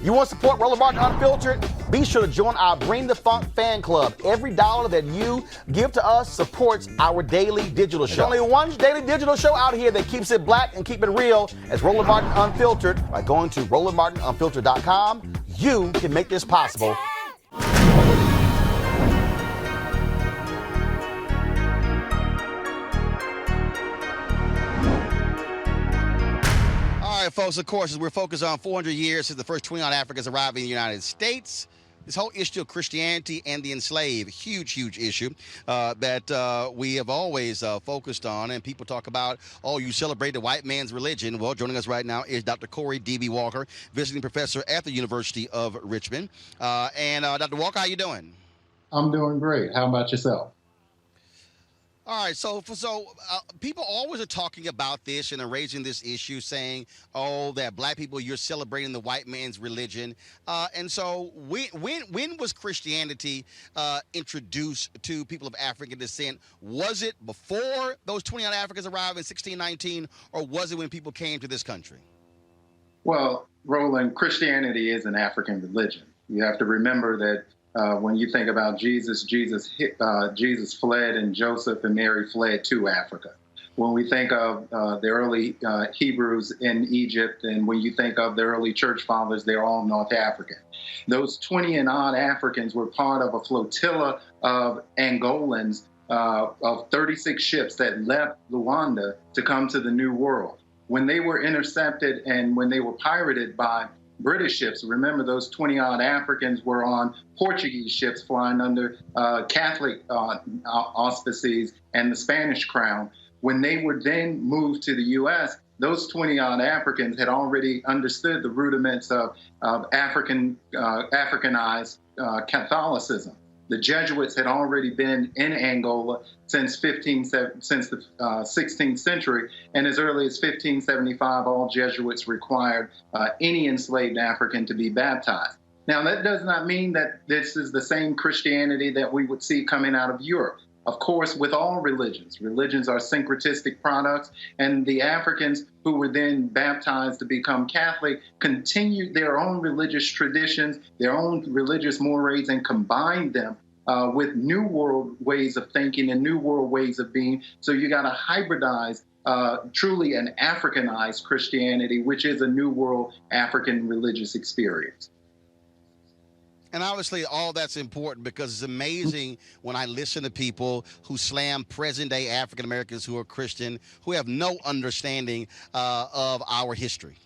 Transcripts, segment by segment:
You want to support Roland Martin Unfiltered? Be sure to join our Bring the Funk fan club. Every dollar that you give to us supports our daily digital show. There's only one daily digital show out here that keeps it black and keep it real as Roland Martin Unfiltered. By going to RolandMartinUnfiltered.com, you can make this possible. All right, folks, of course, as we're focused on 400 years since the first 20 odd Africans arrived in the United States, this whole issue of Christianity and the enslaved, huge issue that we have always focused on. And people talk about, oh, you celebrate the white man's religion. Well, joining us right now is Dr. Corey D.B. Walker, visiting professor at the University of Richmond. Dr. Walker, how you doing? I'm doing great. How about yourself? All right, so people always are talking about this and are raising this issue, saying, "Oh, that black people, you're celebrating the white man's religion." And so, when was Christianity introduced to people of African descent? Was it before those 20 odd Africans arrived in 1619, or was it when people came to this country? Well, Roland, Christianity is an African religion. You have to remember that. When you think about Jesus fled and Joseph and Mary fled to Africa. When we think of the early Hebrews in Egypt, and when you think of the early church fathers, they're all North African. Those 20 and odd Africans were part of a flotilla of Angolans of 36 ships that left Luanda to come to the New World. When they were intercepted and when they were pirated by British ships, remember those 20 odd Africans were on Portuguese ships flying under Catholic auspices and the Spanish crown. When they were then moved to the U.S., those 20 odd Africans had already understood the rudiments of Africanized Catholicism. The Jesuits had already been in Angola since the 16th century, and as early as 1575, all Jesuits required any enslaved African to be baptized. Now, that does not mean that this is the same Christianity that we would see coming out of Europe. Of course, with all religions are syncretistic products, and the Africans who were then baptized to become Catholic continued their own religious traditions, their own religious mores, and combined them with New World ways of thinking and New World ways of being. So you got to hybridize truly an Africanized Christianity, which is a New World African religious experience. And obviously all that's important because it's amazing when I listen to people who slam present-day African-Americans who are Christian, who have no understanding of our history.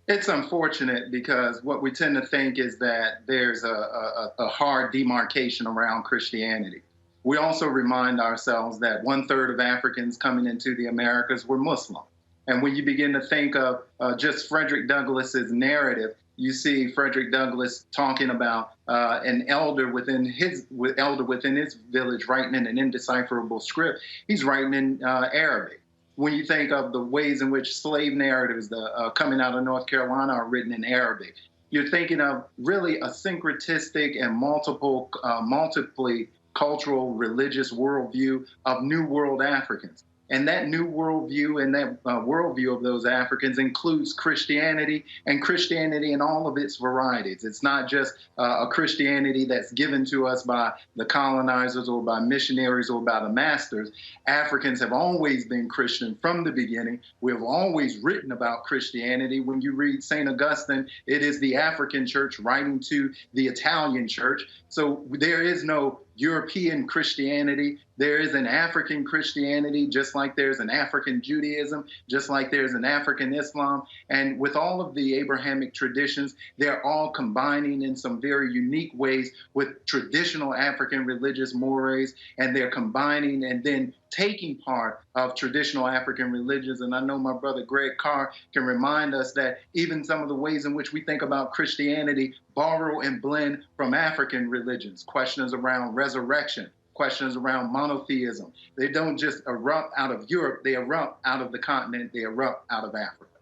It's unfortunate because what we tend to think is that there's a hard demarcation around Christianity. We also remind ourselves that 1/3 of Africans coming into the Americas were Muslim. And when you begin to think of just Frederick Douglass's narrative, you see Frederick Douglass talking about an elder within his village writing in an indecipherable script. He's writing in Arabic. When you think of the ways in which slave narratives coming out of North Carolina are written in Arabic, you're thinking of really a syncretistic and multiply cultural religious worldview of New World Africans. And that new worldview and that worldview of those Africans includes Christianity, and Christianity in all of its varieties. It's not just a Christianity that's given to us by the colonizers or by missionaries or by the masters. Africans have always been Christian from the beginning. We have always written about Christianity. When you read St. Augustine, it is the African church writing to the Italian church. So there is no European Christianity. There is an African Christianity, just like there's an African Judaism, just like there's an African Islam. And with all of the Abrahamic traditions, they're all combining in some very unique ways with traditional African religious mores, and they're combining and then taking part of traditional African religions. And I know my brother Greg Carr can remind us that even some of the ways in which we think about Christianity borrow and blend from African religions, questions around resurrection, questions around monotheism. They don't just erupt out of Europe, they erupt out of the continent, they erupt out of Africa.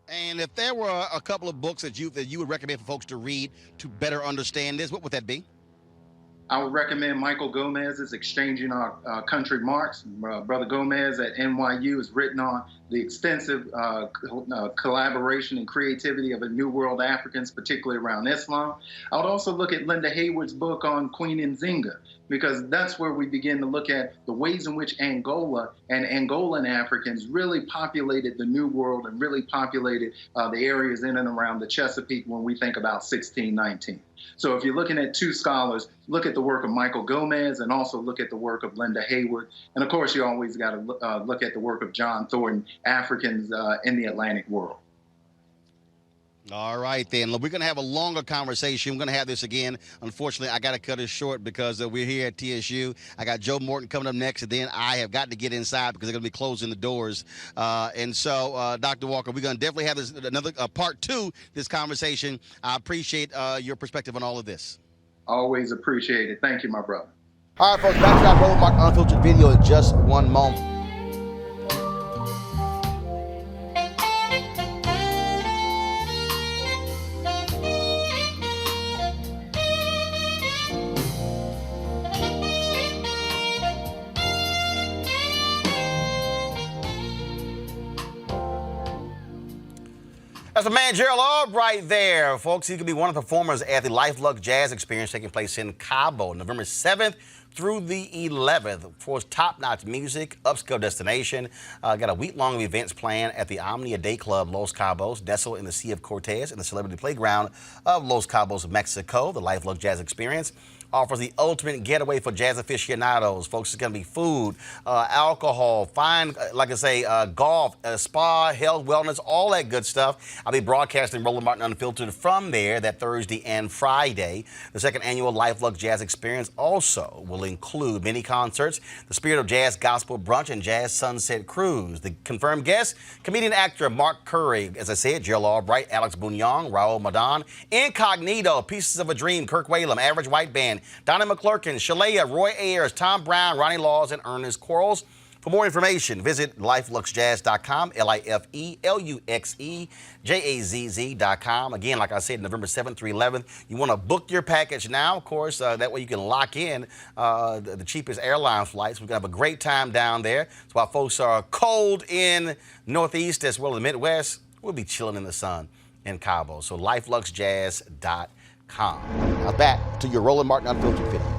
And if there were a couple of books that you would recommend for folks to read to better understand this, what would that be? I would recommend Michael Gomez's Exchanging Our Country Marks. Brother Gomez at NYU has written on the extensive collaboration and creativity of a New World Africans, particularly around Islam. I would also look at Linda Hayward's book on Queen Nzinga, because that's where we begin to look at the ways in which Angola and Angolan Africans really populated the New World and really populated the areas in and around the Chesapeake when we think about 1619. So if you're looking at two scholars, look at the work of Michael Gomez and also look at the work of Linda Hayward. And of course, you always got to look at the work of John Thornton, Africans in the Atlantic world. All right, then. Look, we're going to have a longer conversation. We're going to have this again. Unfortunately, I got to cut it short because we're here at TSU. I got Joe Morton coming up next, and then I have got to get inside because they're going to be closing the doors. And so, Dr. Walker, we're going to definitely have another part two this conversation. I appreciate your perspective on all of this. Always appreciate it. Thank you, my brother. All right, folks, back to our Roland Martin Unfiltered video in just one moment. That's the man Gerald Albright there, folks. He's going to be one of the performers at the Luxe Jazz experience taking place in Cabo, November 7th through the 11th. For top-notch music, upscale destination. Got a week-long events planned at the Omnia Day Club, Los Cabos, nestled in the Sea of Cortez in the celebrity playground of Los Cabos, Mexico. The Luxe Jazz experience offers the ultimate getaway for jazz aficionados. Folks, it's going to be food, alcohol, fine, like I say, golf, spa, health, wellness, all that good stuff. I'll be broadcasting Roland Martin Unfiltered from there that Thursday and Friday. The second annual Luxe Jazz experience also will include many concerts, the Spirit of Jazz Gospel Brunch, and Jazz Sunset Cruise. The confirmed guests, comedian actor Mark Curry, as I said, Gerald Albright, Alex Bunyong, Raul Madan, Incognito, Pieces of a Dream, Kirk Whalum, Average White Band, Donnie McClurkin, Shalea, Roy Ayers, Tom Brown, Ronnie Laws, and Ernest Quarles. For more information, visit lifeluxejazz.com, LIFELUXEJAZZ.com. Again, like I said, November 7th through 11th. You want to book your package now, of course. That way you can lock in the cheapest airline flights. We're going to have a great time down there. So while folks are cold in Northeast as well as the Midwest, we'll be chilling in the sun in Cabo. So lifeluxejazz.com. Now back to your Roland Martin Unfiltered video.